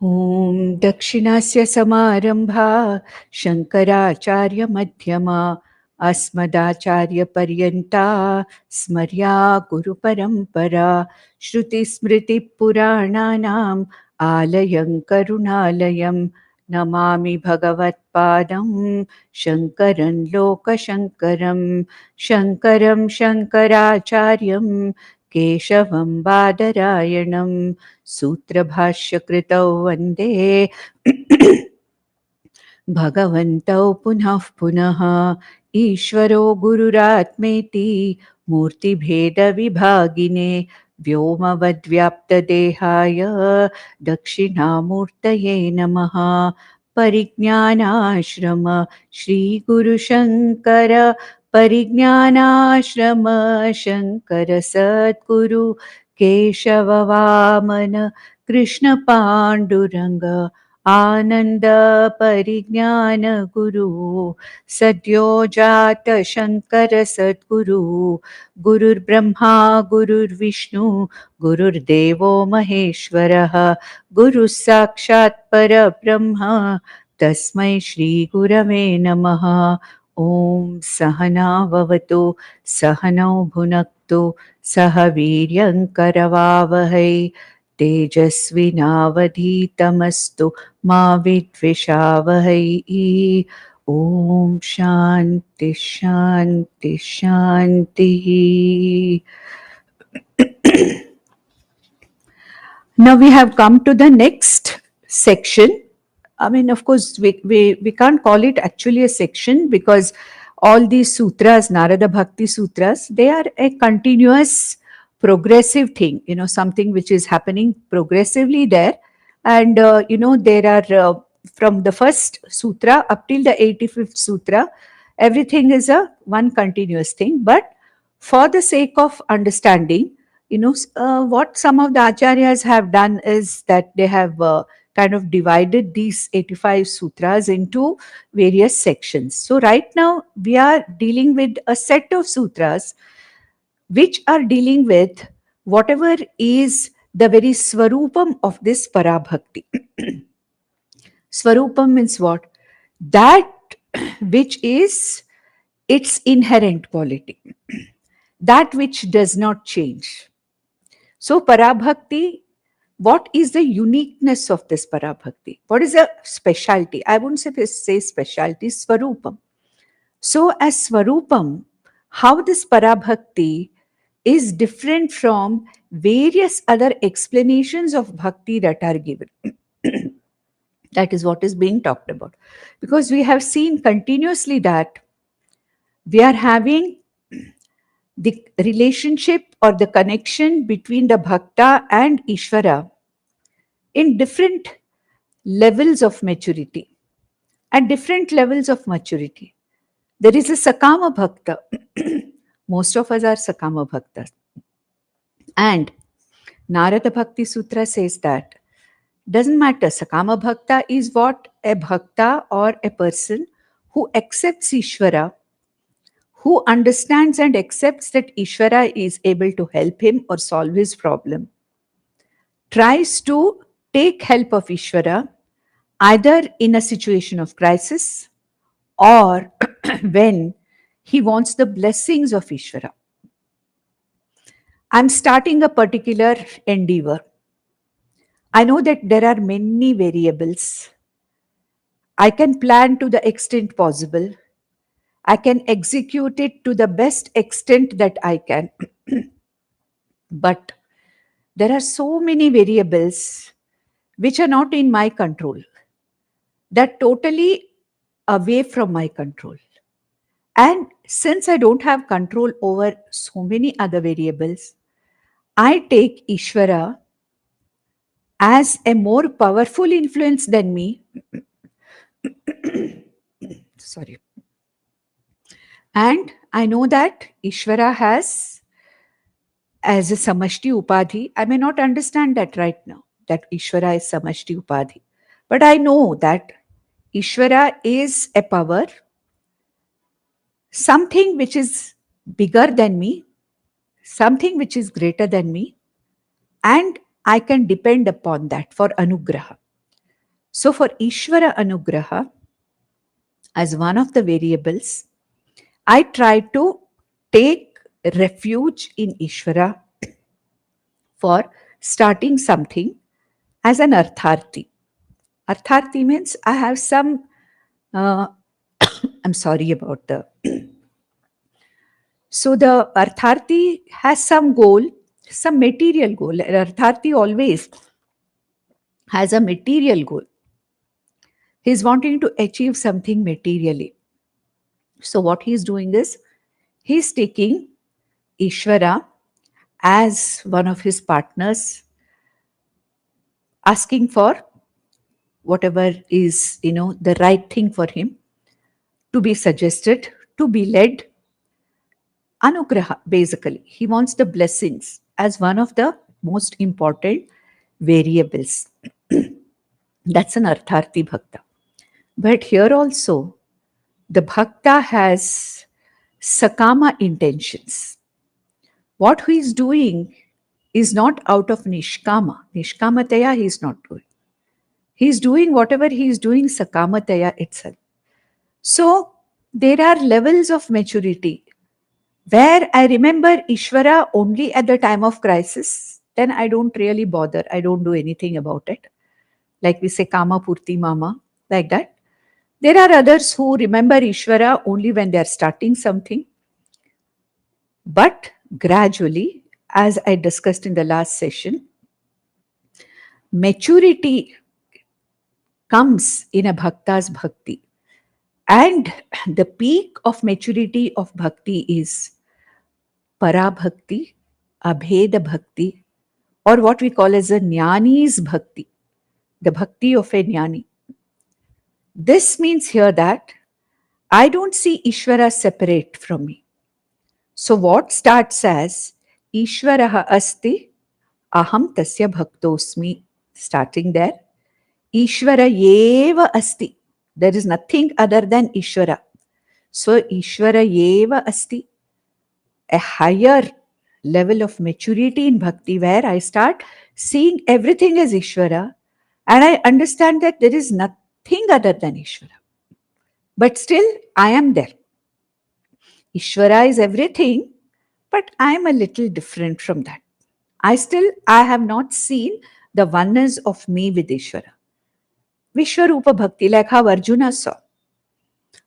ॐ दक्षिणस्य समारम्भा शङ्कराचार्यमध्यमा अस्मदाचार्यपर्यन्ता स्मर्या गुरुपरम्परा श्रुतिस्मृतिपुराणानाम् आलयं करुणालयं नमामि भगवत्पादं शङ्करं लोकशङ्करं शङ्करं शङ्कराचार्यं केशवं बादरायणं सूत्रभाष्यकृतौ वन्दे भगवन्तौ पुनः पुनः ईश्वरो गुरुरात्मेति मूर्तिभेदविभागिने व्योमवद्व्याप्तदेहाय दक्षिणामूर्तये नमः। परिज्ञानाश्रम श्रीगुरुशङ्कर परिज्ञानाश्रम शङ्कर सद्गुरु केशव वामन कृष्ण पाण्डुरङ्ग आनन्द परिज्ञान गुरु सद्यो जात शङ्कर सद्गुरु गुरुर्ब्रह्मा गुरुर्विष्णु गुरुर्देवो महेश्वरः गुरुः साक्षात् परब्रह्म तस्मै श्रीगुरवे नमः। ॐ सहना भवतु सहनौ भुनक्तु सह वीर्यङ्करवावहै तेजस्विनावधीतमस्तु मा विद्विषावहै। ॐ शान्ति शान्ति शान्तिः। Now we have come to the next section. I mean, of course, we can't call it actually a section because all these sutras, Narada Bhakti Sutras, they are a continuous progressive thing, something which is happening progressively there. And, there are from the first sutra up till the 85th sutra, everything is one continuous thing. But for the sake of understanding, what some of the acharyas have done is that they have kind of divided these 85 sutras into various sections. So right now we are dealing with a set of sutras which are dealing with whatever is the very swarupam of this parabhakti. Swarupam means what? That which is its inherent quality, that which does not change. So parabhakti, what is the uniqueness of this parabhakti? What is the specialty? I wouldn't say specialty, swarupam. So as swarupam, how this parabhakti is different from various other explanations of bhakti that are given. That is what is being talked about. Because we have seen continuously that we are having the relationship or the connection between the bhakta and Ishvara in different levels of maturity. At different levels of maturity. There is a Sakama Bhakta. Most of us are Sakama Bhaktas. And Narada Bhakti Sutra says that doesn't matter. Sakama Bhakta is what? A Bhakta or a person who accepts Ishvara, who understands and accepts that Ishvara is able to help him or solve his problem, tries to take help of Ishvara either in a situation of crisis or when he wants the blessings of Ishvara. I'm starting a particular endeavor. I know that there are many variables. I can plan to the extent possible. I can execute it to the best extent that I can. But there are so many variables which are not in my control, that totally away from my control. And since I don't have control over so many other variables, I take Ishvara as a more powerful influence than me. Sorry. And I know that Ishvara has as a Samashti Upadhi. I may not understand that right now, that Ishvara is Samashti Upadhi. But I know that Ishvara is a power, something which is bigger than me, something which is greater than me, and I can depend upon that for anugraha. So for Ishvara Anugraha, as one of the variables, I try to take refuge in Ishvara for starting something as an Artharthi. Artharthi means I have some, I'm sorry about the. So the Artharthi has some goal, some material goal. Artharthi always has a material goal. He's wanting to achieve something materially. So what he's doing is, he's taking Ishvara as one of his partners, asking for whatever is, the right thing for him to be suggested, to be led. Anugraha, basically. He wants the blessings as one of the most important variables. That's an Artharthi Bhakta. But here also, the Bhakta has Sakama intentions. What he is doing is not out of Nishkama. Nishkamataya he is not doing. He is doing whatever he is doing Sakamataya itself. So, there are levels of maturity where I remember Ishvara only at the time of crisis, then I don't really bother. I don't do anything about it. Like we say, Kama Purti Mama, like that. There are others who remember Ishvara only when they are starting something. But gradually, as I discussed in the last session, maturity comes in a bhakta's bhakti. And the peak of maturity of bhakti is Parabhakti, Abheda Bhakti, or what we call as a Jnani's Bhakti, the Bhakti of a Jnani. This means here that I don't see Ishvara separate from me. So what starts as Ishvaraha asti, aham tasya bhaktosmi, starting there. Ishvara yeva asti, there is nothing other than Ishvara. So Ishvara yeva asti, a higher level of maturity in bhakti where I start seeing everything as Ishvara and I understand that there is nothing other than Ishvara. But still, I am there. Ishvara is everything, but I am a little different from that. I have not seen the oneness of me with Ishvara. Vishwarupa Bhakti, like how Arjuna saw.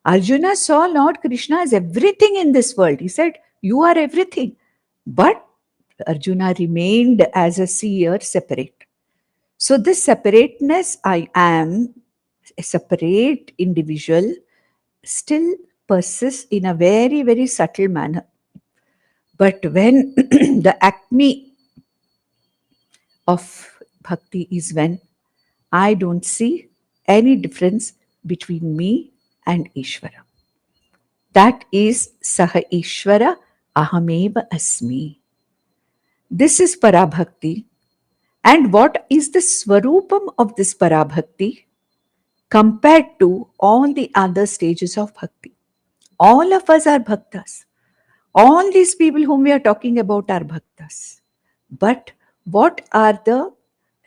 Arjuna saw Lord Krishna as everything in this world. He said, you are everything. But Arjuna remained as a seer separate. So this separateness, I am a separate individual, still persists in a very, very subtle manner. But when the acme of bhakti is when I don't see any difference between me and Ishvara. That is Saha Ishvara Ahameva Asmi. This is Parabhakti. And what is the Swarupam of this Parabhakti compared to all the other stages of Bhakti? All of us are Bhaktas. All these people whom we are talking about are Bhaktas. But what are the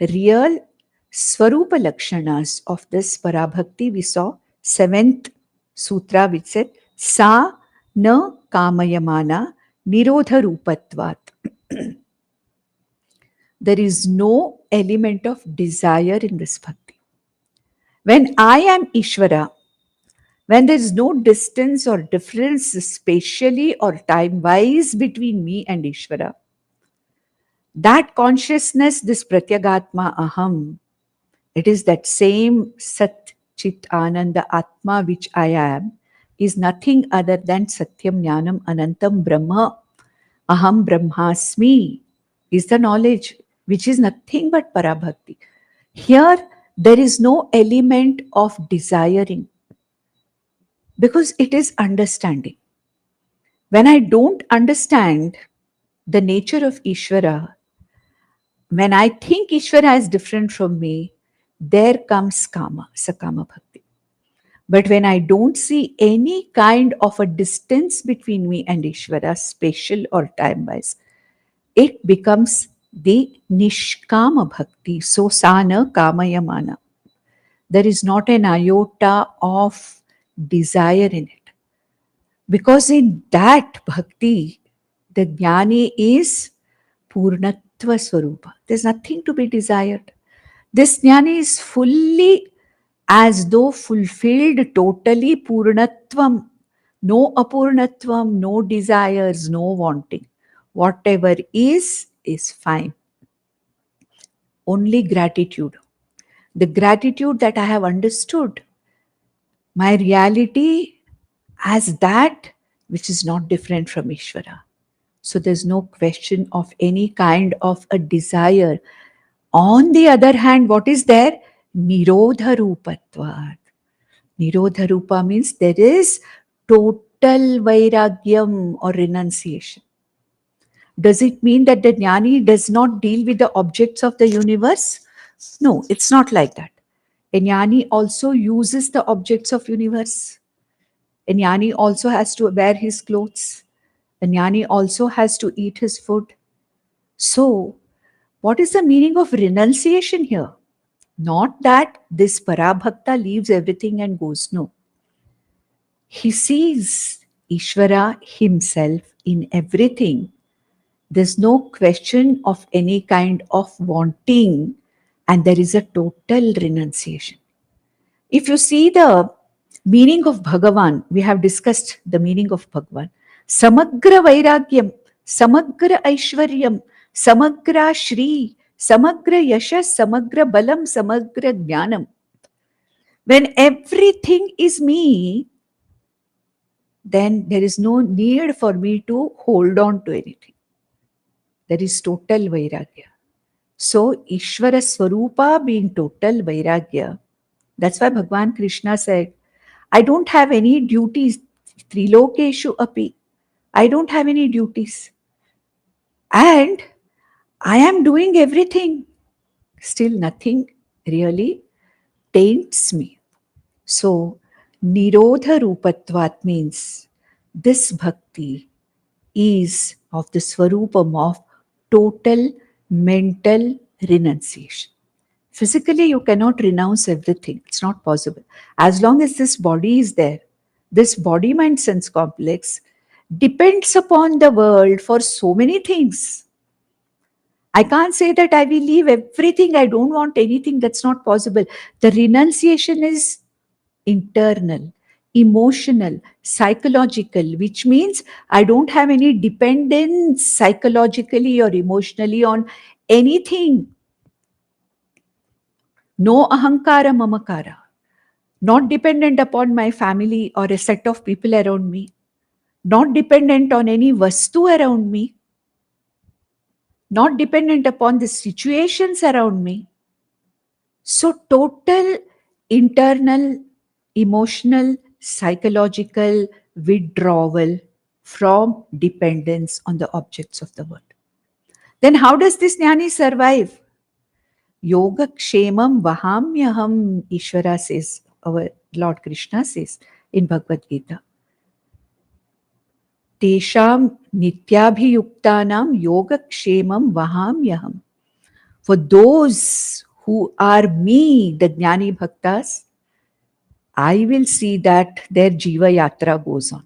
real Swarupa Lakshanas of this Parabhakti? We saw 7th Sutra which said, Sa na kamayamana nirodha rupatvat. There is no element of desire in this bhakti. When I am Ishvara, when there is no distance or difference spatially or time-wise between me and Ishvara, that consciousness, this Pratyagatma Aham, it is that same Sat Chit Ananda Atma which I am, is nothing other than Satyam Jnanam Anantam Brahma. Aham Brahmasmi is the knowledge which is nothing but Parabhakti. Here, there is no element of desiring because it is understanding. When I don't understand the nature of Ishvara, when I think Ishvara is different from me, there comes Kama, Sakama Bhakti. But when I don't see any kind of a distance between me and Ishvara, spatial or time-wise, it becomes the Nishkama Bhakti, so Sana Kamayamana. There is not an iota of desire in it. Because in that bhakti, the jnani is Purnatva Swarupa. There's nothing to be desired. This jnani is fully as though fulfilled totally Purnatvam. No Apurnatvam, no desires, no wanting. Whatever is fine. Only gratitude. The gratitude that I have understood my reality as that which is not different from Ishvara. So there's no question of any kind of a desire. On the other hand, what is there? Nirodha Rupatvat. Nirodha Rupa means there is total vairagyam or renunciation. Does it mean that the jnani does not deal with the objects of the universe? No, it's not like that. A jnani also uses the objects of universe. A jnani also has to wear his clothes. A jnani also has to eat his food. So, what is the meaning of renunciation here? Not that this Parabhakta leaves everything and goes. No. He sees Ishvara himself in everything. There's no question of any kind of wanting, and there is a total renunciation. If you see the meaning of Bhagavan, we have discussed the meaning of Bhagavan. Samagra Vairagyam, Samagra Aishwaryam, Samagra Shri, Samagra Yashas, Samagra Balam, Samagra Jnanam. When everything is me, then there is no need for me to hold on to anything. There is total Vairagya. So, Ishvara Swarupa being total Vairagya, that's why Bhagavan Krishna said, I don't have any duties. Trilokeshu api. I don't have any duties. And I am doing everything. Still nothing really taints me. So, Nirodha Rupatvat means this bhakti is of the Swarupam of total mental renunciation. Physically, you cannot renounce everything. It's not possible. As long as this body is there, this body mind sense complex depends upon the world for so many things. I can't say that I will leave everything. I don't want anything. That's not possible. The renunciation is internal, emotional, psychological, which means I don't have any dependence psychologically or emotionally on anything. No ahankara mamakara. Not dependent upon my family or a set of people around me. Not dependent on any vastu around me. Not dependent upon the situations around me. So total internal, emotional, psychological withdrawal from dependence on the objects of the world. Then how does this jnani survive? Yoga kshemam vahamyaham, Ishvara says, our Lord Krishna says in Bhagavad Gita. Tesham nityabhiyuktanam yoga kshemam vahamyaham. For those who are me, the jnani bhaktas, I will see that their jiva yatra goes on.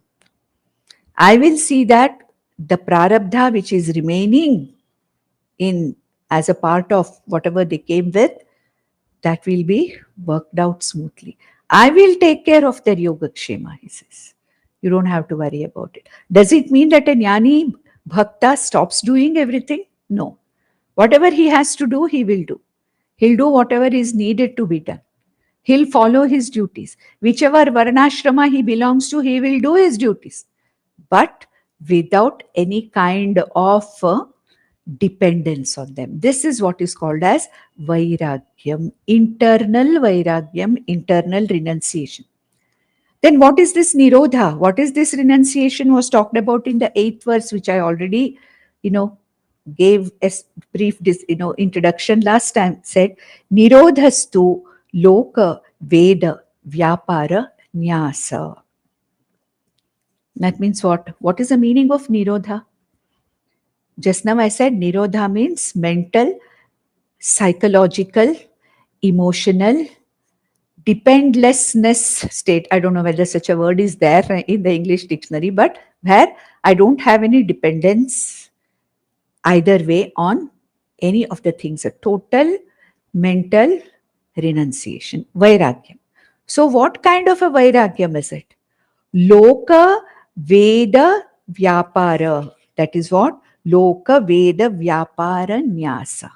I will see that the prarabdha which is remaining in as a part of whatever they came with, that will be worked out smoothly. I will take care of their yogakshema, he says. You don't have to worry about it. Does it mean that a jnani bhakta stops doing everything? No. Whatever he has to do, he will do. He'll do whatever is needed to be done. He'll follow his duties. Whichever varnashrama he belongs to, he will do his duties. But without any kind of dependence on them. This is what is called as vairagyam, internal renunciation. Then what is this nirodha? What is this renunciation was talked about in the 8th verse, which I already, gave a brief, introduction last time. Said, nirodhastu loka veda vyapara nyasa. That means what? What is the meaning of nirodha? Just now I said nirodha means mental, psychological, emotional dependlessness state. I don't know whether such a word is there in the English dictionary, but where I don't have any dependence either way on any of the things. A total mental renunciation, vairagyam. So what kind of a vairagyam is it? Loka Veda Vyapara. That is what? Loka Veda Vyapara Nyasa.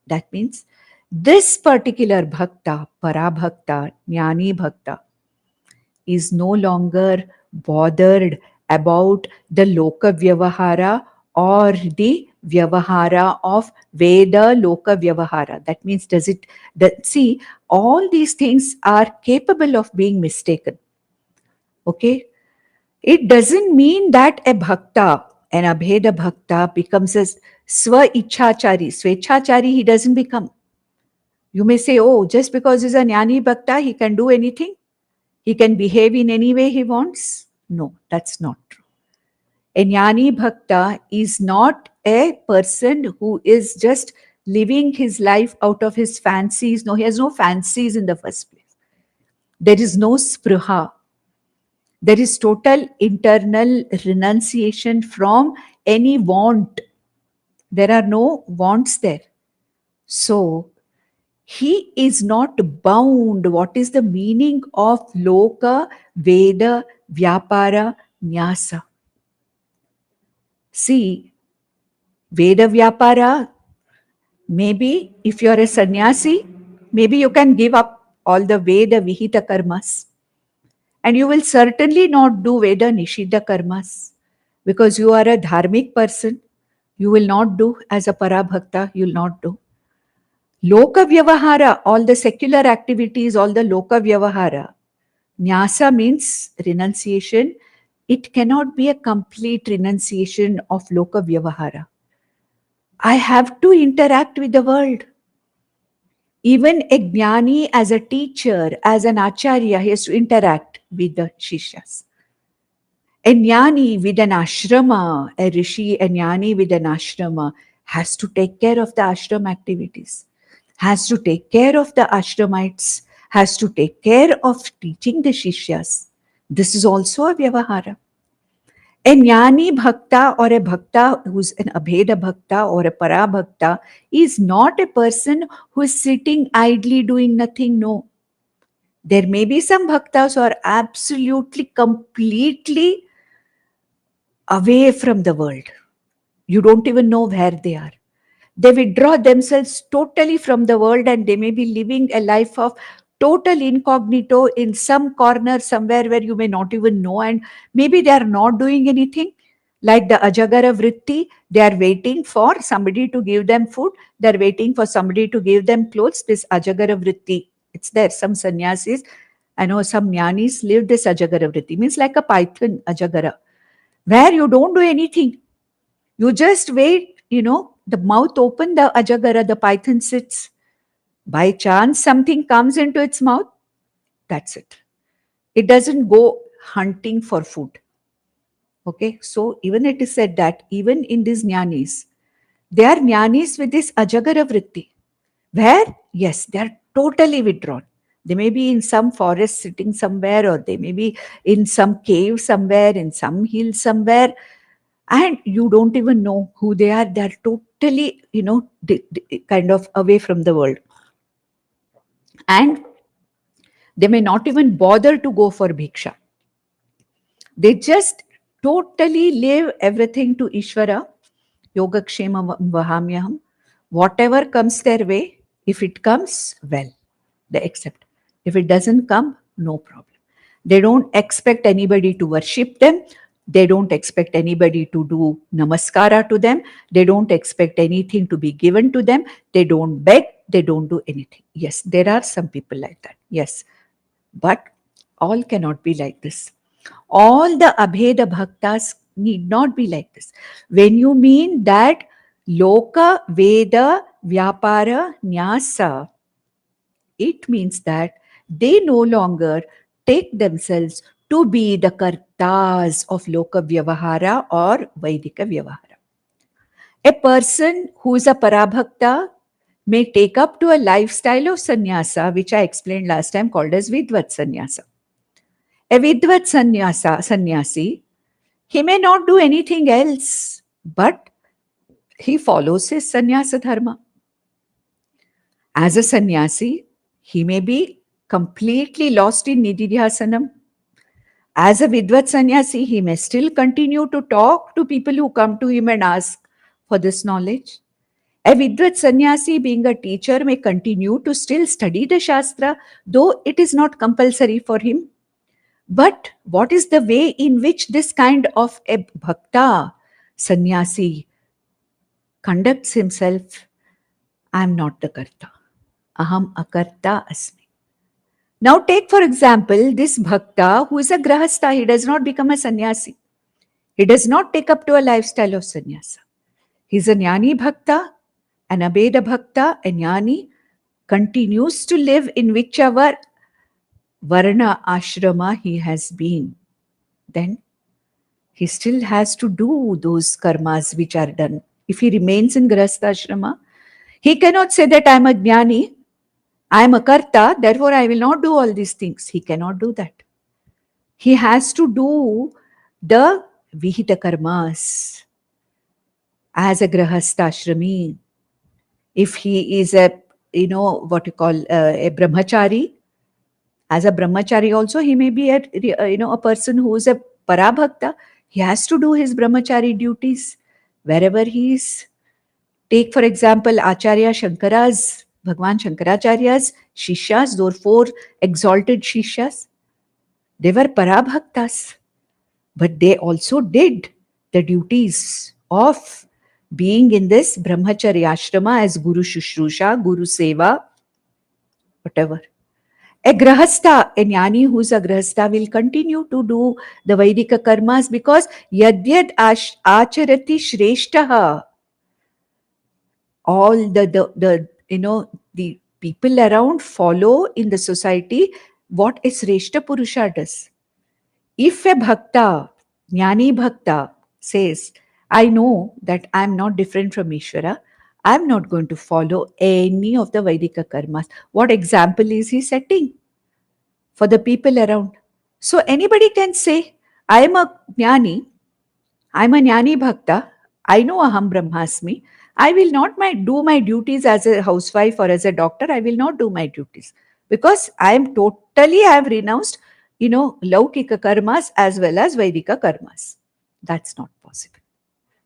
That means this particular bhakta, parabhakta, jnani bhakta, is no longer bothered about the loka vyavahara or the vyavahara of Veda loka vyavahara. That means see, all these things are capable of being mistaken. Okay? It doesn't mean that a bhakta, an abheda bhakta, becomes a swa ichhachari. Swechhachari he doesn't become. You may say, oh, just because he's a jnani bhakta, he can do anything. He can behave in any way he wants. No, that's not true. A jnani bhakta is not a person who is just living his life out of his fancies. No, he has no fancies in the first place. There is no spruha. There is total internal renunciation from any want. There are no wants there. So, he is not bound. What is the meaning of Loka, Veda, Vyapara, Nyasa? See, Veda Vyapara, maybe if you are a sannyasi, maybe you can give up all the Veda Vihita karmas. And you will certainly not do Veda Nishida karmas. Because you are a dharmic person, you will not do as a parabhakta, you will not do. Loka Vyavahara, all the secular activities, all the Loka Vyavahara. Nyasa means renunciation. It cannot be a complete renunciation of Loka Vyavahara. I have to interact with the world. Even a jnani as a teacher, as an acharya, he has to interact with the shishyas. A jnani with an ashrama, a rishi, a jnani with an ashrama, has to take care of the ashram activities, has to take care of the ashramites, has to take care of teaching the shishyas. This is also a vyavahara. A jnani bhakta or a bhakta who's an abheda bhakta or a parabhakta is not a person who is sitting idly doing nothing. No. There may be some bhaktas who are absolutely, completely away from the world. You don't even know where they are. They withdraw themselves totally from the world and they may be living a life of total incognito in some corner somewhere where you may not even know, and maybe they are not doing anything. Like the Ajagara Vritti, they are waiting for somebody to give them food, they are waiting for somebody to give them clothes. This Ajagara Vritti, it's there. Some sannyasis, I know some jnanis live this Ajagara Vritti, means like a python Ajagara, where you don't do anything. You just wait, the mouth open, the Ajagara, the python sits. By chance, something comes into its mouth, that's it. It doesn't go hunting for food. Okay, so even it is said that even in these jnanis, they are jnanis with this Ajagara Vritti, where, yes, they are totally withdrawn. They may be in some forest sitting somewhere, or they may be in some cave somewhere, in some hill somewhere, and you don't even know who they are. They are totally, kind of away from the world. And they may not even bother to go for bhiksha. They just totally leave everything to Ishvara. Yogakshema vahamyaham. Whatever comes their way, if it comes, well, they accept. If it doesn't come, no problem. They don't expect anybody to worship them. They don't expect anybody to do namaskara to them. They don't expect anything to be given to them. They don't beg. They don't do anything. Yes, there are some people like that. Yes. But all cannot be like this. All the abheda bhaktas need not be like this. When you mean that loka, veda, vyapara, nyasa, it means that they no longer take themselves to be the kartas of loka vyavahara or Vaidika vyavahara. A person who is a parabhakta may take up to a lifestyle of sannyasa, which I explained last time, called as Vidvat sannyasa. A Vidvat sannyasi, he may not do anything else, but he follows his sannyasa dharma. As a sannyasi, he may be completely lost in nididhyasanam. As a Vidvat sannyasi, he may still continue to talk to people who come to him and ask for this knowledge. A Vidvat sannyasi, being a teacher, may continue to still study the Shastra, though it is not compulsory for him. But what is the way in which this kind of a bhakta sannyasi conducts himself? I am not the karta. Aham akarta asmi. Now take for example this bhakta who is a grahastha. He does not become a sannyasi. He does not take up to a lifestyle of sannyasa. He is a jnani bhakta, an abeda bhakta, a jnani, continues to live in whichever varna ashrama he has been. Then he still has to do those karmas which are done. If he remains in grahastha ashrama, he cannot say that I am a jnani, I am a karta, therefore I will not do all these things. He cannot do that. He has to do the vihita karmas as a grahastha ashrami. If he is a, what you call a brahmachari, as a brahmachari also, he may be a person who is a parabhakta. He has to do his brahmachari duties wherever he is. Take for example Acharya Shankara's, Bhagwan Shankaracharya's Shishyas, those 4 exalted Shishyas. They were parabhaktas, but they also did the duties of being in this brahmacharya ashrama as Guru Shushrusha, Guru Seva, whatever. A grahastha, a jnani who is a grahastha, will continue to do the Vaidika karmas because yadyad acharati shreshtaha. All the people around follow in the society what a Sreshta Purusha does. If a bhakta, jnani bhakta, says, I know that I am not different from Ishvara, I am not going to follow any of the Vaidika karmas. What example is he setting for the people around? So anybody can say, I am a jnani, I am a jnani bhakta, I know aham brahmasmi, I will not do my duties as a housewife or as a doctor. I will not do my duties because I have renounced, laukika karmas as well as Vaidika karmas. That's not possible.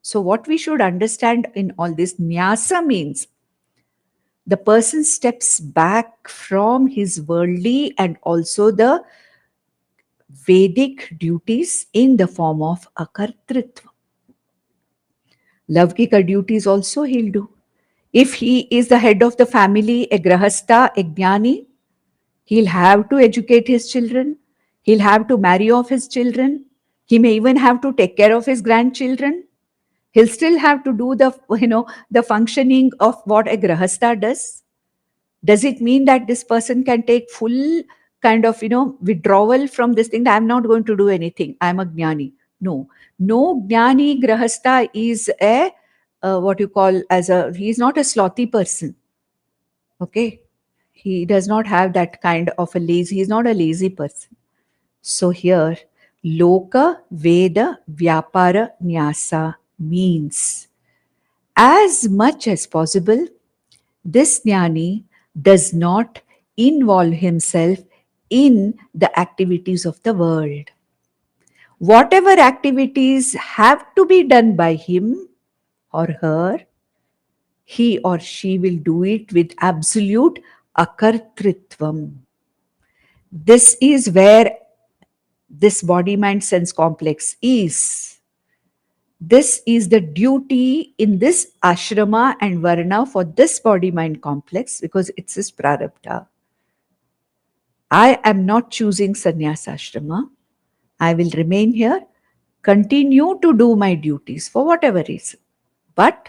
So what we should understand in all this, nyasa means the person steps back from his worldly and also the Vedic duties in the form of akartritva. Laukika duties also he'll do. If he is the head of the family, a grahastha, a jnani, he'll have to educate his children. He'll have to marry off his children. He may even have to take care of his grandchildren. He'll still have to do the functioning of what a grahastha does. Does it mean that this person can take full kind of, withdrawal from this thing? I'm not going to do anything. I'm a jnani. No jnani grahastha is a he's not a slothy person. Okay. He does not have that kind of he's not a lazy person. So here, loka, veda, vyapara, nyasa means as much as possible, this jnani does not involve himself in the activities of the world. Whatever activities have to be done by him or her, he or she will do it with absolute akartritvam. This is where this body-mind sense complex is. This is the duty in this ashrama and varna for this body-mind complex because it's his prarabdha. I am not choosing sannyasa ashrama. I will remain here, continue to do my duties for whatever reason. But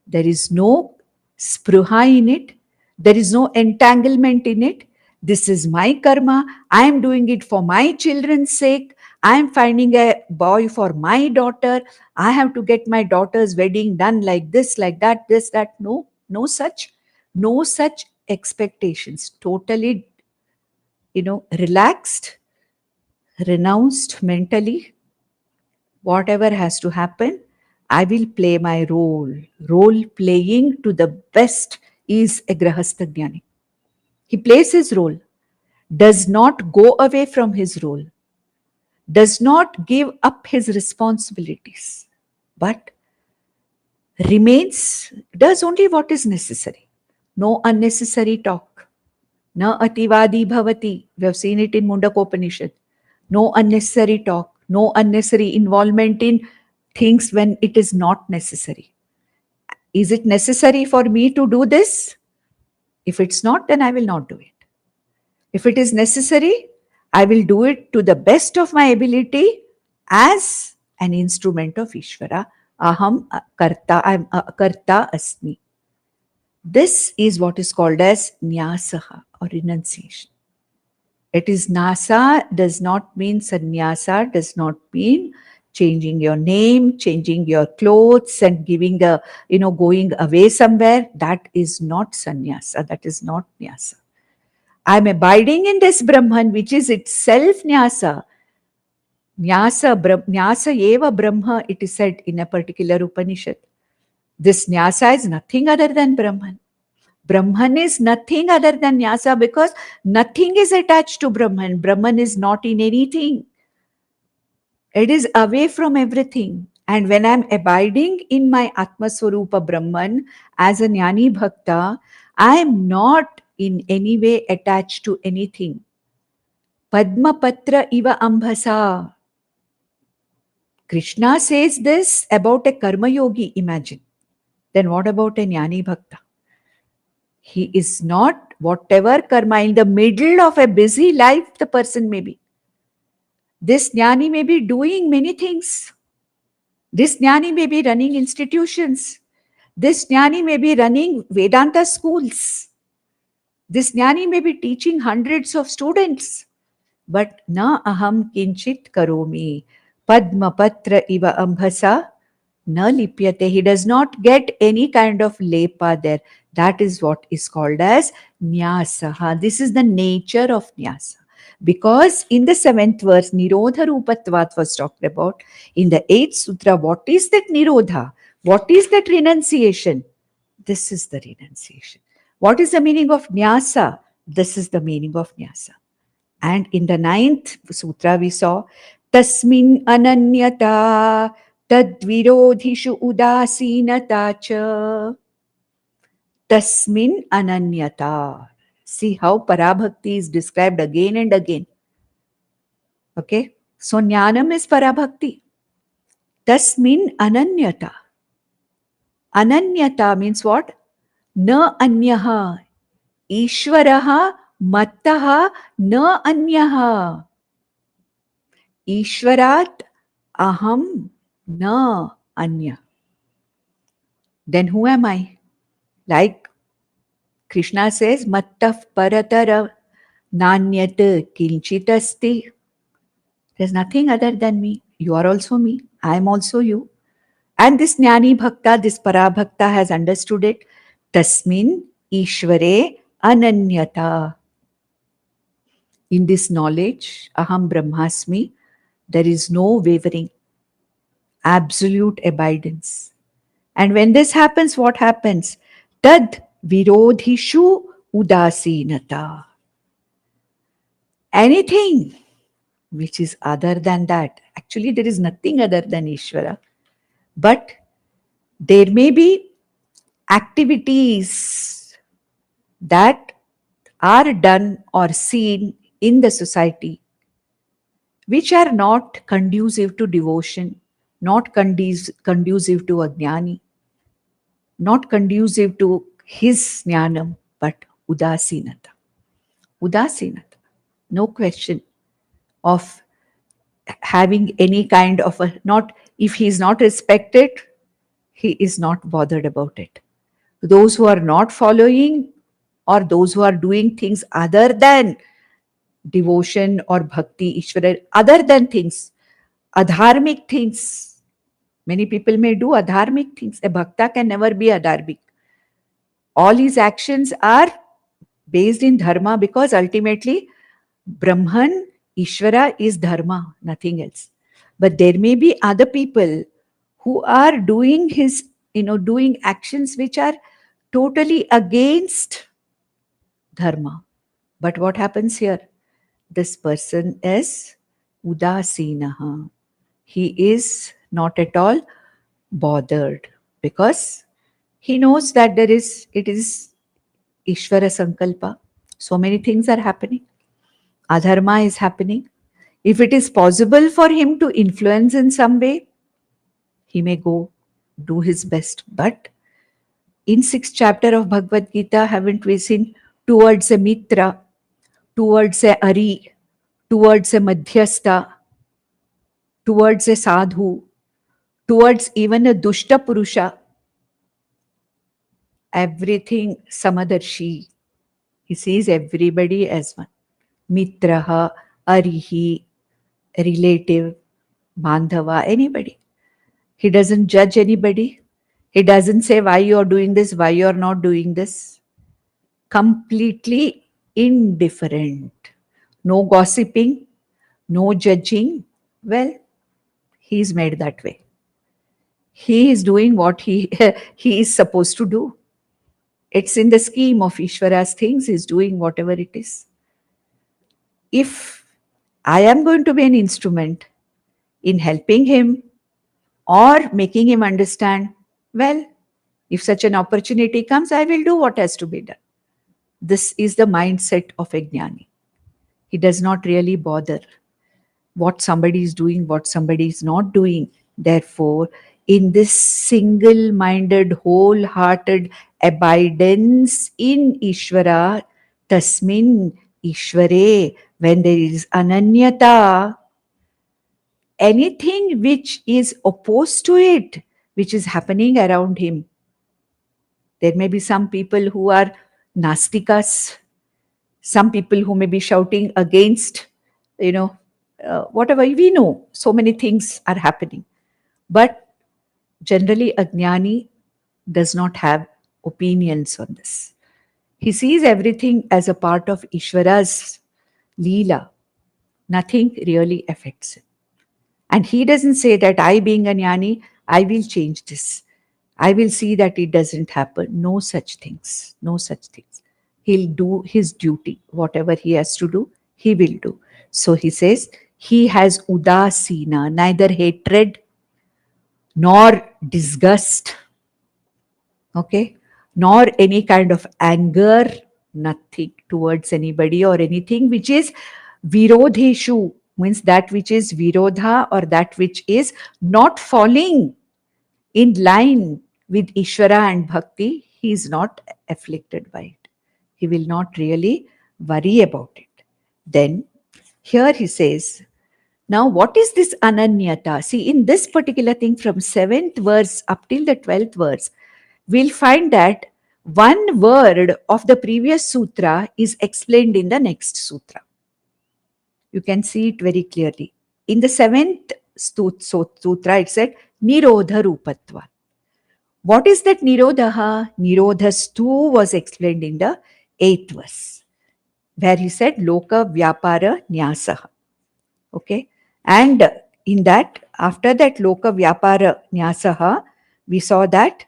there is no spruha in it. There is no entanglement in it. This is my karma. I am doing it for my children's sake. I am finding a boy for my daughter. I have to get my daughter's wedding done like this, like that, this, that. No. No such expectations. Totally, relaxed, renounced mentally. Whatever has to happen, I will play my role. Role playing to the best is a Grahastha Jnani. He plays his role, does not go away from his role, does not give up his responsibilities, but remains, does only what is necessary. No unnecessary talk. Na ativadi bhavati. We have seen it in Mundakopanishad. No unnecessary talk, no unnecessary involvement in things when it is not necessary. Is it necessary for me to do this? If it's not, then I will not do it. If it is necessary, I will do it to the best of my ability as an instrument of Ishvara. Aham karta, I am karta asmi. This is what is called as nyasaha or renunciation. It is nasa, does not mean sannyasa, does not mean changing your name, changing your clothes and giving going away somewhere. That is not sannyasa, that is not nyasa. I am abiding in this Brahman, which is itself nyasa. Nyasa eva Brahma, it is said in a particular Upanishad. This nyasa is nothing other than Brahman. Brahman is nothing other than nyasa because nothing is attached to Brahman. Brahman is not in anything. It is away from everything. And when I am abiding in my Atma Swarupa Brahman as a Jnani Bhakta, I am not in any way attached to anything. Padma Patra iva ambhasa. Krishna says this about a Karma Yogi, imagine. Then what about a Jnani Bhakta? He is not whatever karma, in the middle of a busy life the person may be. This Jnani may be doing many things. This Jnani may be running institutions. This Jnani may be running Vedanta schools. This Jnani may be teaching hundreds of students. But na aham kinchit karomi. Padma patra iva ambhasa na lipyate. He does not get any kind of lepa there. That is what is called as nyasaha. This is the nature of nyasa. Because in the 7th verse, Nirodha Rupatvat was talked about. In the 8th sutra, what is that Nirodha? What is that renunciation? This is the renunciation. What is the meaning of nyasa? This is the meaning of nyasa. And in the 9th sutra, we saw Tasmin ananyata tadvirodhishu udasinata cha. Tasmin ananyata. See how Parabhakti is described again and again. Okay. So Jnanam is Parabhakti. Tasmin ananyata. Ananyata means what? Na anyaha. Ishvaraha mattaha na anyaha. Ishvarat aham na anya. Then who am I? Like Krishna says, mattaf paratara nanyat kinchitasti. There's nothing other than me. You are also me. I am also you. And this Jnani Bhakta, this Parabhakta has understood it. Tasmin Ishvare Ananyata. In this knowledge, Aham Brahmasmi, there is no wavering, absolute abidance. And when this happens, what happens? Tad virodhishu udasinata. Anything which is other than that, actually there is nothing other than Ishvara, but there may be activities that are done or seen in the society which are not conducive to devotion, not conducive to Ajnani, not conducive to his jnanam, but udasinata. Udasinata. No question of having any kind of a, not, if he is not respected, he is not bothered about it. Those who are not following or those who are doing things other than devotion or bhakti, Ishvara, other than things, adharmic things. Many people may do adharmic things. A bhakta can never be adharmic. All his actions are based in dharma, because ultimately Brahman, Ishvara is dharma, nothing else. But there may be other people who are doing doing actions which are totally against dharma. But what happens here? This person is udasinaha. He is not at all bothered, because he knows that it is Ishvara Sankalpa. So many things are happening. Adharma is happening. If it is possible for him to influence in some way, he may go do his best. But in 6th chapter of Bhagavad Gita, haven't we seen towards a mitra, towards a ari, towards a madhyastha, towards a sadhu, towards even a dushta purusha, everything samadarshi. He sees everybody as one. Mitraha, arihi, relative, bandhava, anybody. He doesn't judge anybody. He doesn't say why you're doing this, why you're not doing this. Completely indifferent. No gossiping, no judging. Well, he's made that way. He is doing what he is supposed to do. It's in the scheme of Ishvara's things. He's doing whatever it is. If I am going to be an instrument in helping him or making him understand, well, if such an opportunity comes, I will do what has to be done. This is the mindset of a jnani. He does not really bother what somebody is doing, what somebody is not doing. Therefore, in this single-minded, wholehearted abidance in Ishvara, tasmin Ishvare, when there is ananyata, anything which is opposed to it, which is happening around him. There may be some people who are nastikas, some people who may be shouting against, whatever. We know so many things are happening. But generally, a jnani does not have opinions on this. He sees everything as a part of Ishvara's leela. Nothing really affects him. And he doesn't say that I, being a jnani, I will change this. I will see that it doesn't happen. No such things. No such things. He'll do his duty. Whatever he has to do, he will do. So he says, he has udasina, neither hatred nor disgust, okay, nor any kind of anger, nothing towards anybody or anything which is virodheshu, means that which is virodha or that which is not falling in line with Ishvara and Bhakti. He is not afflicted by it. He will not really worry about it. Then here he says, now what is this ananyata? See, in this particular thing from 7th verse up till the 12th verse, we'll find that one word of the previous sutra is explained in the next sutra. You can see it very clearly. In the 7th sutra, it said Nirodha Rupatva. What is that Nirodha? Nirodhastu was explained in the 8th verse, where he said Loka Vyapara Nyasaha. Okay. And in that, after that Loka Vyapara Nyasaha, we saw that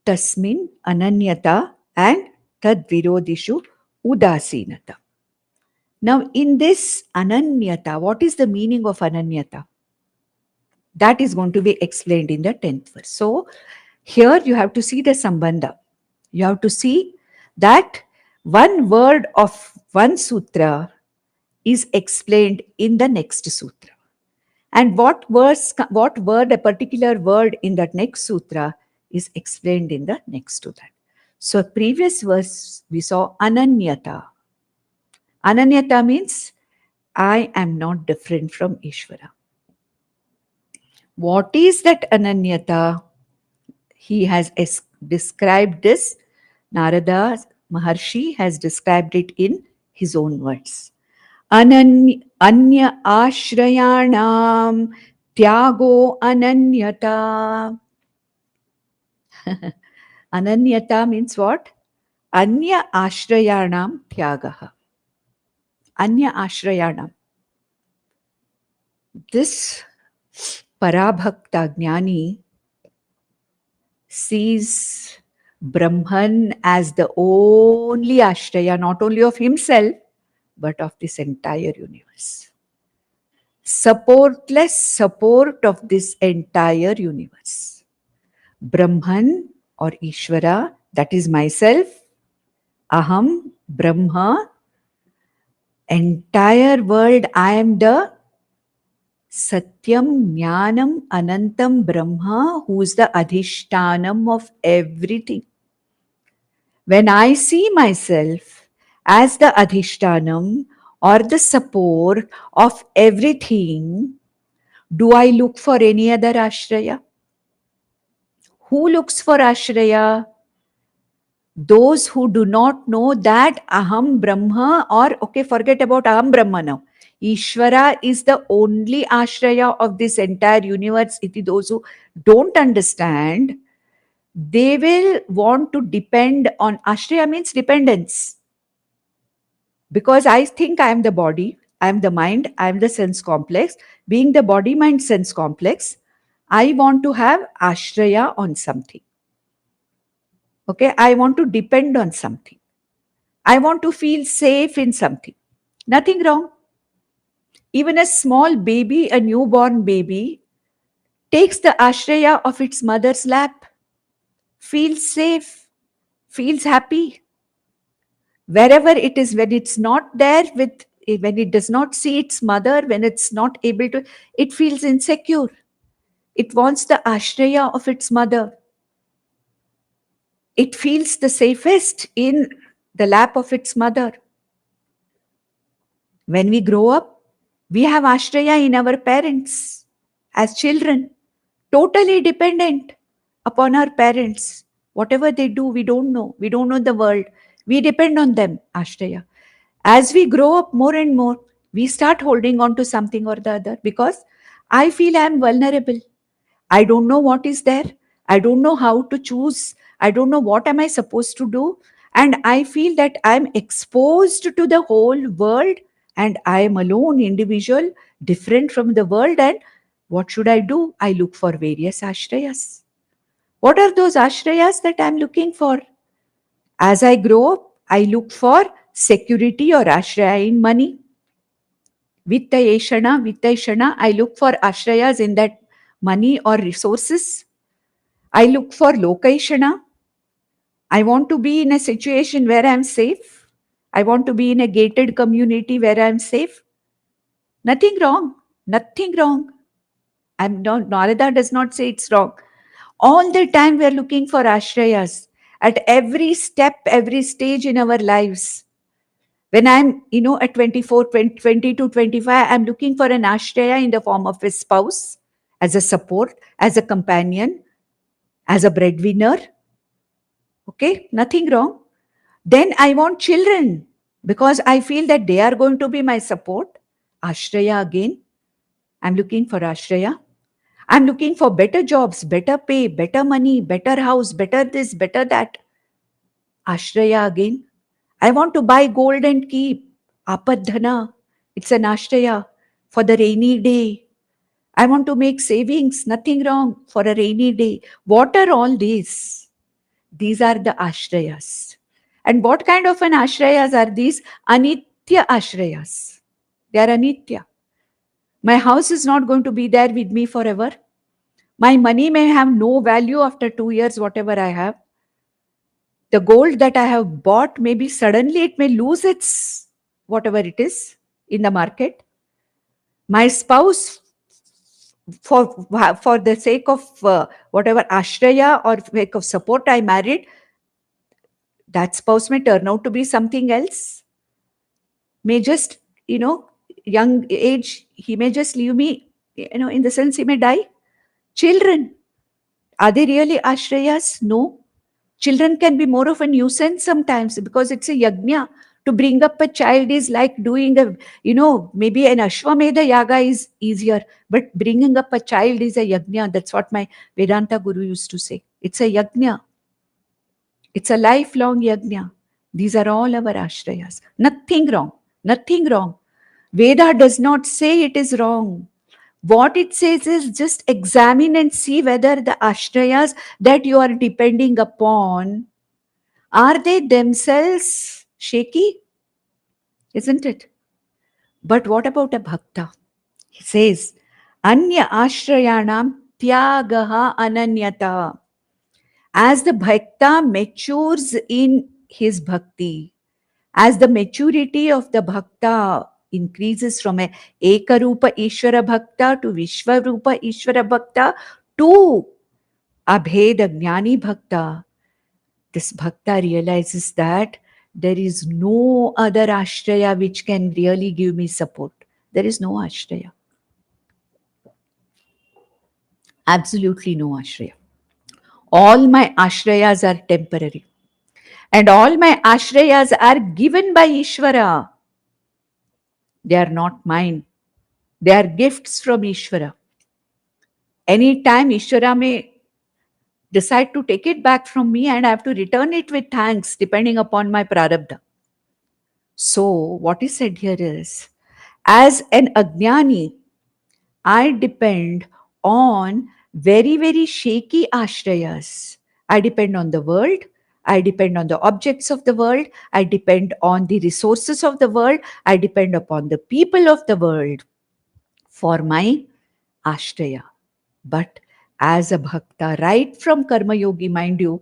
Tasmin Ananyata and Tad Virodishu Udasinata. Now, in this Ananyata, what is the meaning of Ananyata? That is going to be explained in the 10th verse. So, here you have to see the Sambandha. You have to see that one word of one sutra is explained in the next sutra. And what word, a particular word in that next sutra is explained in the next to that. So, previous verse we saw Ananyata. Ananyata means I am not different from Ishvara. What is that Ananyata? He has described this. Narada Maharshi has described it in his own words. Anya ashrayanam tyago ananyata. Ananyata means what? Anya ashrayanam tyagaha. Anya ashrayanam. This Parabhakta Jnani sees Brahman as the only ashraya, not only of himself, but of this entire universe. Supportless support of this entire universe. Brahman or Ishvara, that is myself, Aham, Brahma, entire world, I am the Satyam, Jnanam, Anantam Brahma, who is the Adhishtanam of everything. When I see myself as the Adhishtanam or the support of everything, do I look for any other ashraya? Who looks for ashraya? Those who do not know that Aham Brahma, or okay, forget about Aham Brahma now. Ishvara is the only ashraya of this entire universe. Those who don't understand, they will want to depend on ashraya, means dependence. Because I think I am the body, I am the mind, I am the sense complex. Being the body, mind, sense complex, I want to have ashraya on something. Okay, I want to depend on something. I want to feel safe in something. Nothing wrong. Even a small baby, a newborn baby, takes the ashraya of its mother's lap, feels safe, feels happy. Wherever it is, when it's not there with, when it does not see its mother, when it's not able to, it feels insecure. It wants the ashraya of its mother. It feels the safest in the lap of its mother. When we grow up, we have ashraya in our parents as children, totally dependent upon our parents. Whatever they do, we don't know. We don't know the world. We depend on them, ashraya. As we grow up more and more, we start holding on to something or the other because I feel I am vulnerable. I don't know what is there. I don't know how to choose. I don't know what am I supposed to do. And I feel that I am exposed to the whole world and I am alone, individual, different from the world. And what should I do? I look for various ashrayas. What are those ashrayas that I am looking for? As I grow up, I look for security or ashraya in money. Vittayeshana, I look for ashrayas in that money or resources. I look for lokeshana. I want to be in a situation where I am safe. I want to be in a gated community where I am safe. Nothing wrong. Nothing wrong. Narada does not say it's wrong. All the time we are looking for ashrayas. At every step, every stage in our lives. When I'm, at 24, 20 to 25, I'm looking for an ashraya in the form of a spouse, as a support, as a companion, as a breadwinner. Okay, nothing wrong. Then I want children because I feel that they are going to be my support. Ashraya again. I'm looking for ashraya. I'm looking for better jobs, better pay, better money, better house, better this, better that. Ashraya again. I want to buy gold and keep. Apadhana. It's an ashraya for the rainy day. I want to make savings. Nothing wrong for a rainy day. What are all these? These are the ashrayas. And what kind of an ashrayas are these? Anitya ashrayas. They are anitya. My house is not going to be there with me forever. My money may have no value after 2 years, whatever I have. The gold that I have bought, maybe suddenly it may lose its whatever it is in the market. My spouse, for the sake of whatever ashraya or sake of support I married, that spouse may turn out to be something else. May just, young age, he may just leave me, in the sense he may die. Children, are they really ashrayas? No. Children can be more of a nuisance sometimes because it's a yajna. To bring up a child is like doing maybe an Ashwamedha yaga is easier, but bringing up a child is a yajna. That's what my Vedanta guru used to say. It's a yajna. It's a lifelong yajna. These are all our ashrayas. Nothing wrong. Nothing wrong. Veda does not say it is wrong. What it says is just examine and see whether the ashrayas that you are depending upon, are they themselves shaky? Isn't it? But what about a bhakta? He says, Anya ashrayanam tyagaha ananyata. As the bhakta matures in his bhakti, as the maturity of the bhakta increases from a Ekarupa Ishvara Bhakta to Vishwarupa Ishvara Bhakta to Abheda Jnani Bhakta, this bhakta realizes that there is no other ashraya which can really give me support. There is no ashraya. Absolutely no ashraya. All my ashrayas are temporary. And all my ashrayas are given by Ishvara. They are not mine. They are gifts from Ishvara. Anytime Ishvara may decide to take it back from me and I have to return it with thanks depending upon my prarabdha. So what is said here is, as an ajnani, I depend on very, very shaky ashrayas. I depend on the world. I depend on the objects of the world. I depend on the resources of the world. I depend upon the people of the world for my ashraya. But as a bhakta, right from Karma Yogi, mind you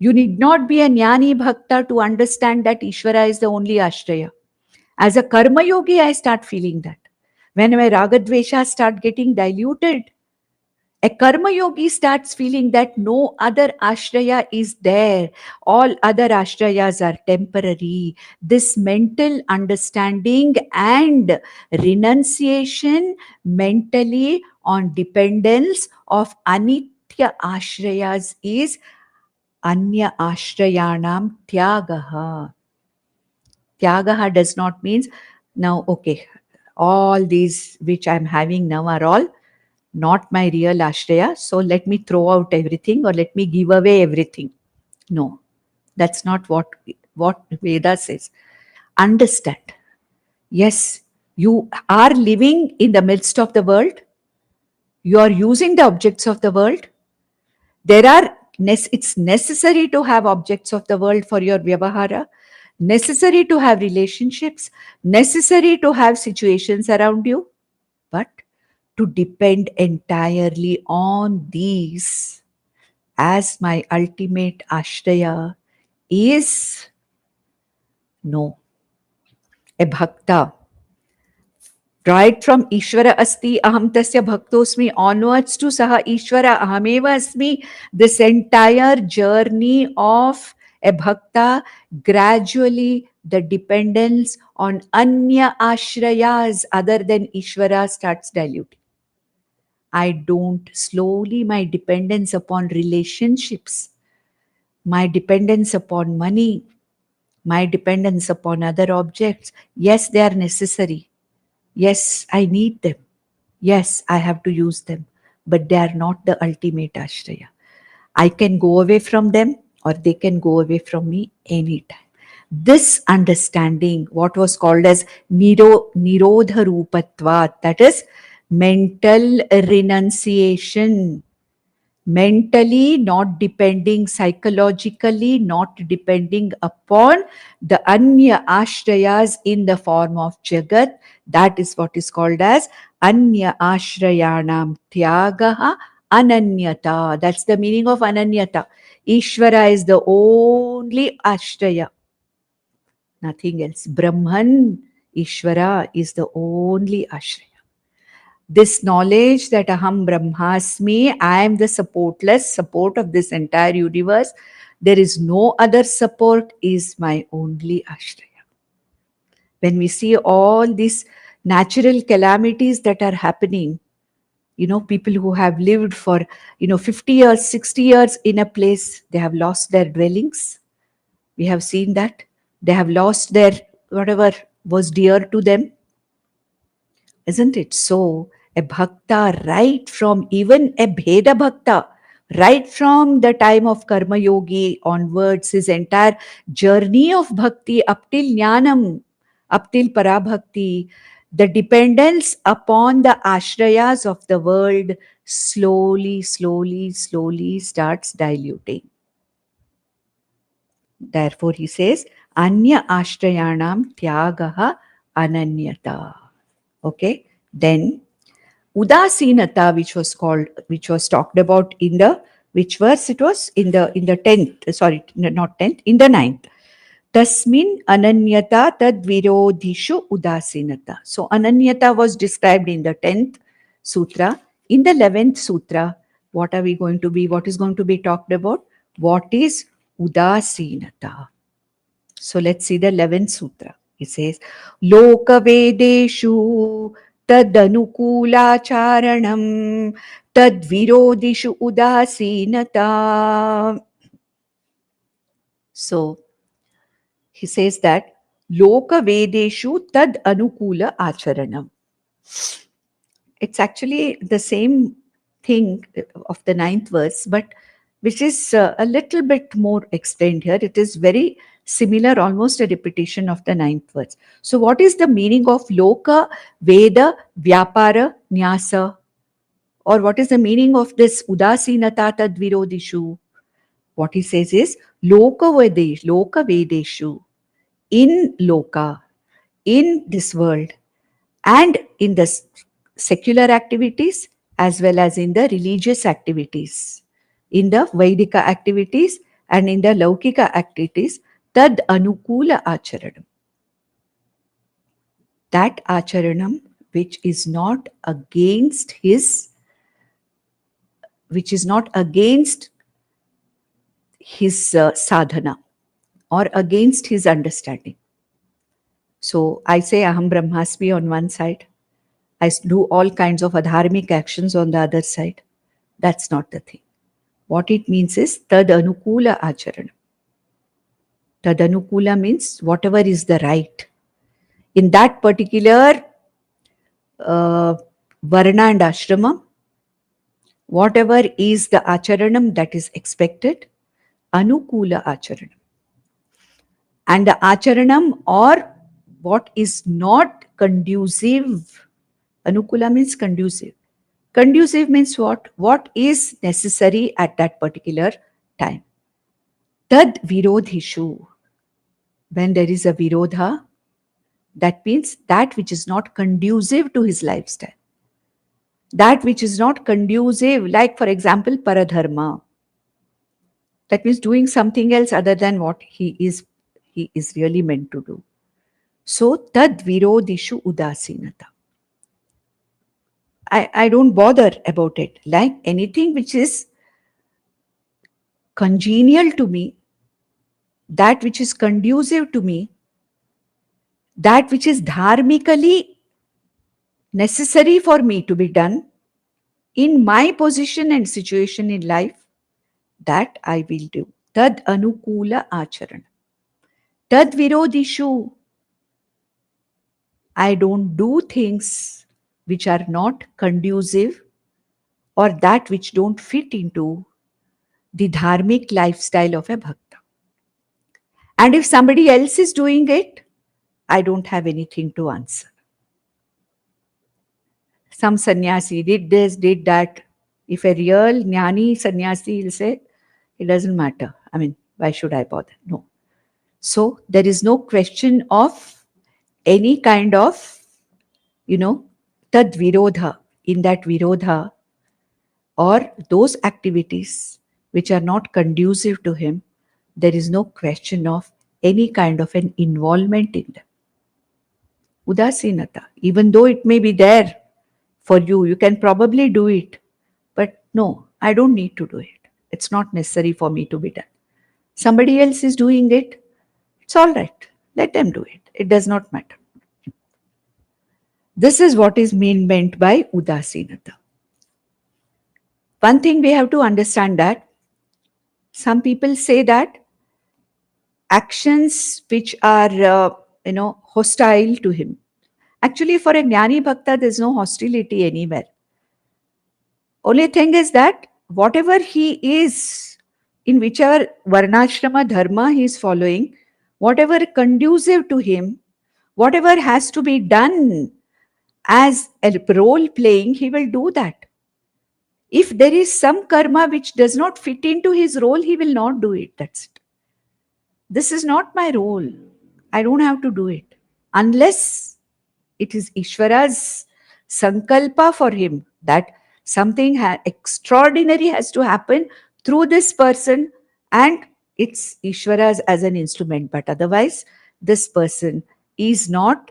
need not be a jnani bhakta to understand that Ishvara is the only ashraya. As a Karma Yogi, I start feeling that. When my ragadvesha start getting diluted, a Karma Yogi starts feeling that no other ashraya is there. All other ashrayas are temporary. This mental understanding and renunciation mentally on dependence of anitya ashrayas is anya ashrayanam tyagaha. Tyagaha does not mean, now, okay, all these which I'm having now are all not my real ashraya, so let me throw out everything or let me give away everything. No, that's not what Veda says. Understand. Yes, you are living in the midst of the world. You are using the objects of the world. It's necessary to have objects of the world for your vyavahara, necessary to have relationships, necessary to have situations around you, but to depend entirely on these as my ultimate ashraya is no. A bhakta, right from Ishvara asti aham tasya bhaktosmi onwards to saha Ishvara ahameva asmi, this entire journey of a bhakta, gradually the dependence on anya ashrayas other than Ishvara starts diluting. I don't slowly my dependence upon relationships, my dependence upon money, my dependence upon other objects. Yes, they are necessary. Yes, I need them. Yes, I have to use them. But they are not the ultimate ashraya. I can go away from them or they can go away from me anytime. This understanding, what was called as Nirodha Rupatvat, that is mental renunciation. Mentally not depending, psychologically not depending upon the anya ashrayas in the form of jagat. That is what is called as anya ashrayanam tyagaha ananyata. That's the meaning of ananyata. Ishvara is the only ashraya, nothing else. Brahman, Ishvara is the only ashraya. This knowledge that aham brahmasmi, I am the supportless support of this entire universe, there is no other support, is my only ashraya. When we see all these natural calamities that are happening, people who have lived for 50 years, 60 years in a place, they have lost their dwellings. We have seen that they have lost their whatever was dear to them. Isn't it? So a bhakta, right from even a Bheda bhakta Right from the time of Karma Yogi onwards, his entire journey of bhakti up till Jnanam, up till Parabhakti, the dependence upon the ashrayas of the world slowly, slowly, slowly starts diluting. Therefore, he says, Anya ashrayanam tyagaha ananyata. Okay, then udasinata, which was talked about in the, which verse it was? In the 10th, sorry, not 10th, in the 9th. Tasmin ananyata tad virodhishu udasinata. So ananyata was described in the 10th sutra. In the 11th sutra, what is going to be talked about? What is udasinata? So let's see the 11th sutra. It says, Lokavedeshu tadanukulācharanam tadvirodishu udasinata. So he says that Lokavedeshu tad anukula acharanam. It's actually the same thing of the 9th verse, but which is a little bit more explained here. It is very similar, almost a repetition of the 9th verse. So what is the meaning of Loka, Veda, Vyapara, Nyasa? Or what is the meaning of this Udasinata tad virodishu? What he says is Loka Vedeshu, in Loka, in this world, and in the secular activities as well as in the religious activities, in the Vaidika activities and in the Laukika activities, tad anukula acharanam. That acharanam which is not against his sadhana or against his understanding. So I say Aham Brahmasmi on one side, I do all kinds of adharmic actions on the other side. That's not the thing. What it means is tad anukula acharanam. Tad anukula means whatever is the right. In that particular varna and ashrama, whatever is the acharanam that is expected, anukula acharanam. And the acharanam or what is not conducive, anukula means conducive. Conducive means what? What is necessary at that particular time. Tad virodhishu. When there is a virodha, that means that which is not conducive to his lifestyle. That which is not conducive, like for example, paradharma. That means doing something else other than what he is really meant to do. So, tad virodhishu udasinata. I don't bother about it. Like anything which is congenial to me, that which is conducive to me, that which is dharmically necessary for me to be done in my position and situation in life, that I will do. Tad anukula acharana. Tad virodhishu. I don't do things which are not conducive or that which don't fit into the dharmic lifestyle of a bhakta. And if somebody else is doing it, I don't have anything to answer. Some sannyasi did this, did that. If a real jnani sannyasi will say, it doesn't matter. I mean, why should I bother? No. So there is no question of any kind of, tad virodha, in that virodha or those activities which are not conducive to him, there is no question of any kind of an involvement in them. Udasinata, even though it may be there for you, you can probably do it, but no, I don't need to do it. It's not necessary for me to be done. Somebody else is doing it, it's all right. Let them do it. It does not matter. This is what is meant by udasinata. One thing we have to understand that some people say that actions which are, hostile to him. Actually, for a jnani bhakta, there's no hostility anywhere. Only thing is that whatever he is, in whichever varnashrama dharma he is following, whatever conducive to him, whatever has to be done as a role playing, he will do that. If there is some karma which does not fit into his role, he will not do it. That's it. This is not my role. I don't have to do it. Unless it is Ishvara's sankalpa for him that something extraordinary has to happen through this person, and it's Ishvara's as an instrument. But otherwise, this person is not,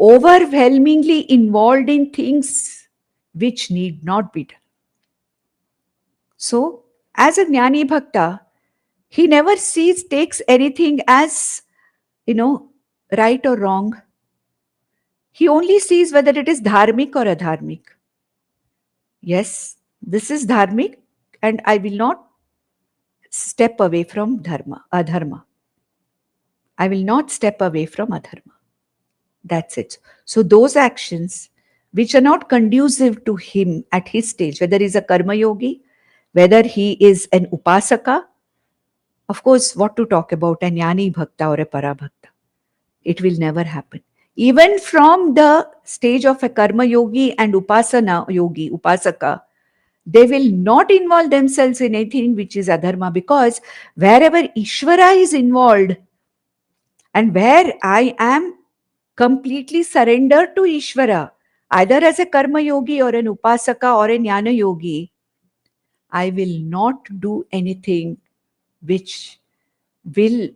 overwhelmingly involved in things which need not be done. So, as a Jnani Bhakta, he never takes anything as, right or wrong. He only sees whether it is dharmic or adharmic. Yes, this is dharmic, and I will not step away from adharma. I will not step away from adharma. That's it. So those actions which are not conducive to him at his stage, whether he is a karma yogi, whether he is an upasaka, of course, what to talk about a jnani bhakta or a parabhakta? It will never happen. Even from the stage of a karma yogi and upasana yogi, upasaka, they will not involve themselves in anything which is adharma, because wherever Ishvara is involved and where I am completely surrendered to Ishvara, either as a karma yogi or an upasaka or a jnana yogi, I will not do anything which will,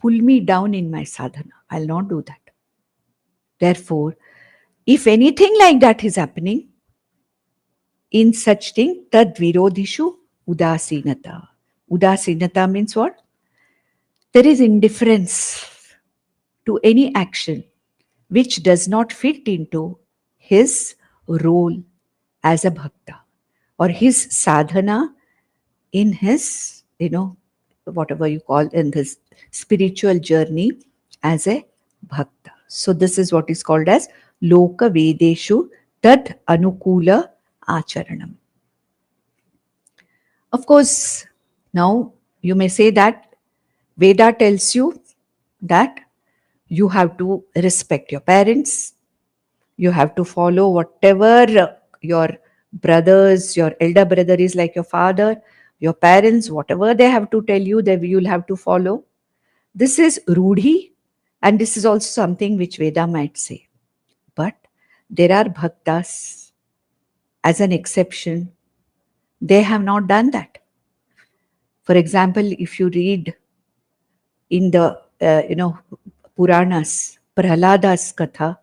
pull me down in my sadhana. I'll not do that. Therefore, if anything like that is happening, in such thing, tad virodhishu udasinata. Udasinata means what? There is indifference to any action which does not fit into his role as a bhakta or his sadhana in his, whatever you call in this spiritual journey as a bhakta. So this is what is called as loka vedeshu tad anukula acharanam. Of course, now you may say that Veda tells you that you have to respect your parents, you have to follow whatever your brothers, your elder brother is like your father, your parents, whatever they have to tell you, that you'll have to follow. This is rudhi, and this is also something which Veda might say. But there are bhaktas, as an exception, they have not done that. For example, if you read in the, Puranas, Prahlada's Katha,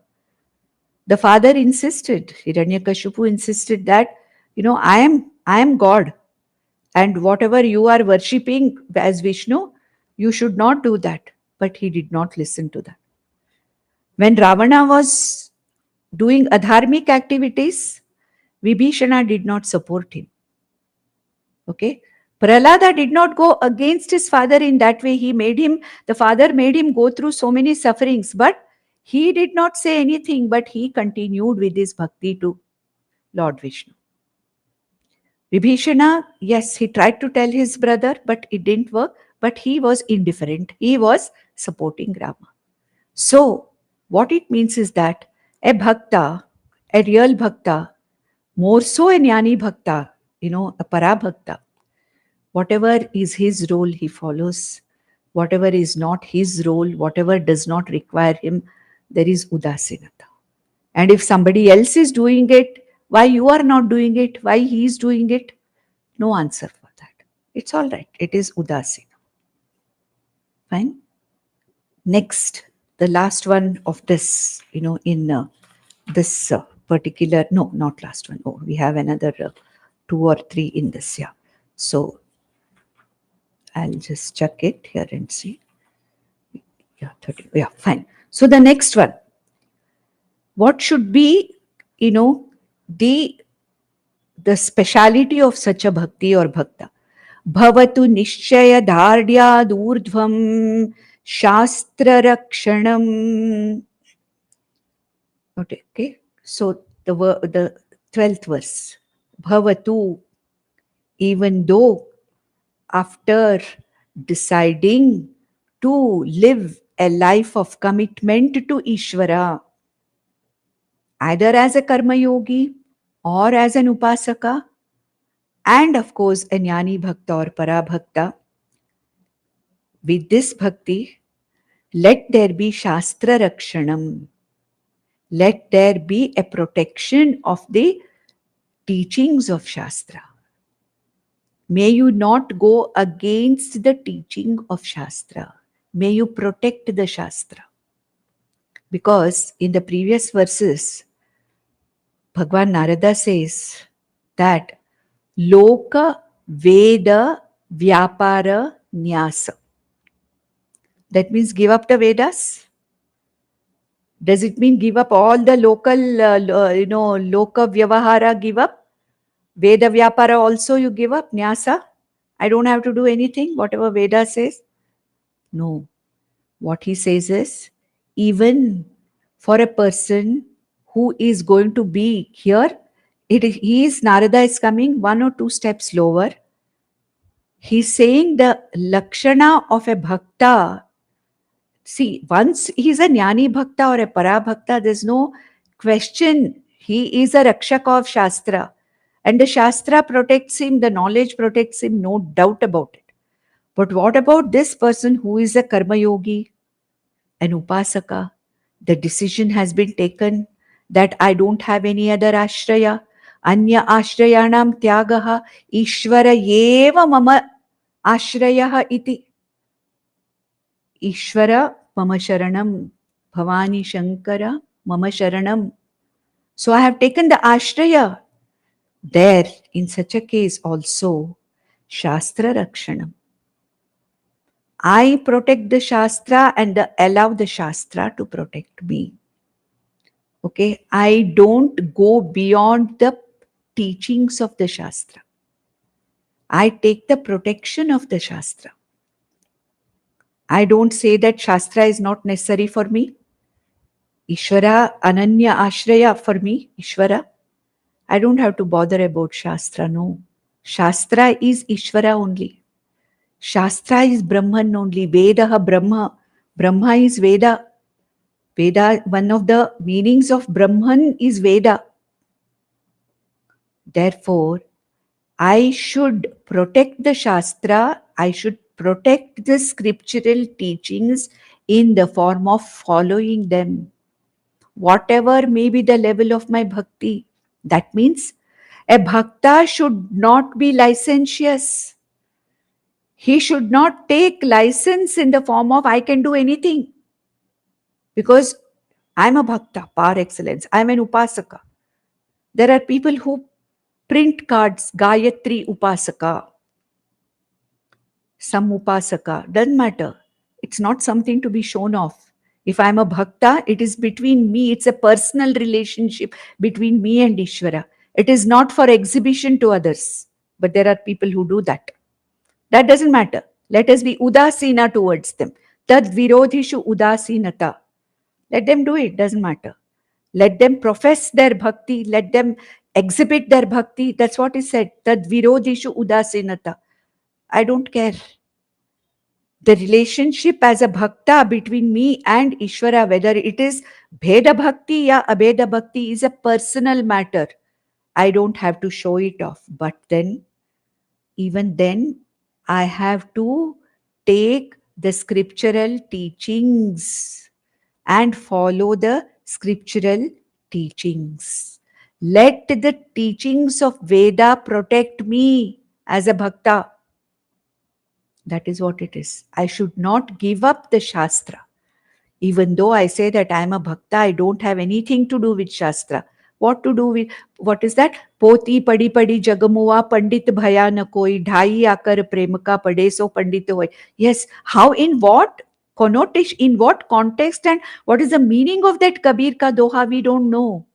the father insisted, Hiranyakashipu insisted that, I am God, and whatever you are worshipping as Vishnu, you should not do that. But he did not listen to that. When Ravana was doing adharmic activities, Vibhishana did not support him. Okay? Prahlada did not go against his father in that way. The father made him go through so many sufferings, but he did not say anything, but he continued with his bhakti to Lord Vishnu. Vibhishana, yes, he tried to tell his brother, but it didn't work, but he was indifferent. He was supporting Rama. So, what it means is that a bhakta, a real bhakta, more so a jnani bhakta, a parabhakta, whatever is his role, he follows. Whatever is not his role, whatever does not require him, there is udasinata. And if somebody else is doing it, why you are not doing it? Why he is doing it? No answer for that. It's all right. It is udasina. Fine. Next, the last one of this, in this particular, no, not last one. Oh, we have another 2 or 3 in this. Yeah. So I'll just check it here and see. Yeah, 30. Yeah, fine. So the next one. What should be, the speciality of such a bhakti or bhakta? Bhavatu nishchaya dhardya urdhvam shastra rakshanam. Okay. So the 12th verse. bhavatu. Even though after deciding to live a life of commitment to Ishvara, either as a karma yogi or as an upasaka, and of course a jnani bhakta or parabhakta, with this bhakti, let there be shastra rakshanam. Let there be a protection of the teachings of Shastra. May you not go against the teaching of Shastra. May you protect the Shastra. Because in the previous verses, Bhagwan Narada says that Loka Veda Vyapara Nyasa. That means give up the Vedas. Does it mean give up all the local, Loka Vyavahara, give up? Veda Vyapara also you give up? Nyasa? I don't have to do anything, whatever Veda says? No. What he says is, even for a person who is going to be here, Narada is coming 1 or 2 steps lower. He's saying the Lakshana of a Bhakta. See, once he's a Jnani Bhakta or a Parabhakta, there's no question. He is a Rakshaka of Shastra. And the Shastra protects him, the knowledge protects him, no doubt about it. But what about this person who is a Karma Yogi, an Upasaka? The decision has been taken that I don't have any other Ashraya. Anya Ashrayanam Tyagaha Ishvara Yeva Mama Ashrayaha iti. Ishvara Mama Sharanam, Bhavani Shankara Mama Sharanam. So I have taken the Ashraya. There, in such a case also, Shastra Rakshanam. I protect the Shastra and allow the Shastra to protect me. Okay, I don't go beyond the teachings of the Shastra. I take the protection of the Shastra. I don't say that Shastra is not necessary for me. Ishvara Ananya Ashraya for me, Ishvara. I don't have to bother about Shastra, no. Shastra is Ishvara only. Shastra is Brahman only. Vedaha Brahma. Brahma is Veda. Veda, one of the meanings of Brahman is Veda. Therefore, I should protect the Shastra. I should protect the scriptural teachings in the form of following them. Whatever may be the level of my bhakti. That means a bhakta should not be licentious. He should not take license in the form of I can do anything. Because I'm a bhakta par excellence. I'm an upasaka. There are people who print cards, Gayatri Upasaka, some Upasaka. Doesn't matter. It's not something to be shown off. If I'm a bhakta, it is between me. It's a personal relationship between me and Ishvara. It is not for exhibition to others. But there are people who do that. That doesn't matter. Let us be udasina towards them. Tad virodhishu udasinata. Let them do it. Doesn't matter. Let them profess their bhakti. Let them exhibit their bhakti. That's what is said. Tad virodhishu udasinata. I don't care. The relationship as a bhakta between me and Ishvara, whether it is Bheda Bhakti or Abheda Bhakti, is a personal matter. I don't have to show it off. But then, even then, I have to take the scriptural teachings and follow the scriptural teachings. Let the teachings of Veda protect me as a bhakta. That is what it is. I should not give up the Shastra. Even though I say that I am a bhakta, I don't have anything to do with Shastra. What to do with, what is that? Poti padi padi jagamuva pandit bhaya na koi, dhai akar prem ka pade so pandit hoy. Yes, how, in what connotation, in what context, and what is the meaning of that Kabir ka doha, we don't know.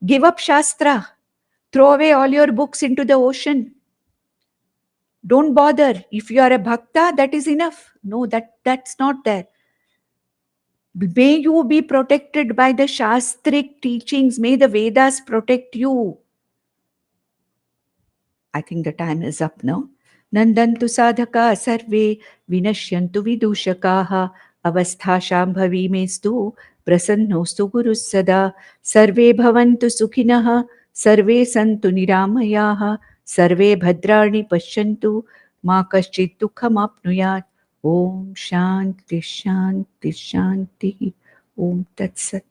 Give up Shastra. Throw away all your books into the ocean. Don't bother. If you are a bhakta, that is enough. No, that's not there. May you be protected by the Shastric teachings. May the Vedas protect you. I think the time is up now. Nandantu sadhaka sarve vinashyantu vidushakaha avasthasham bhavimestu prasannostu gurus sada sarve bhavantu sukhinah sarve santu niramayaha sarve bhadrani pashyantu ma kaschid dukham apnuyat. Om Shanti Shanti Shanti. Om Tat Sat.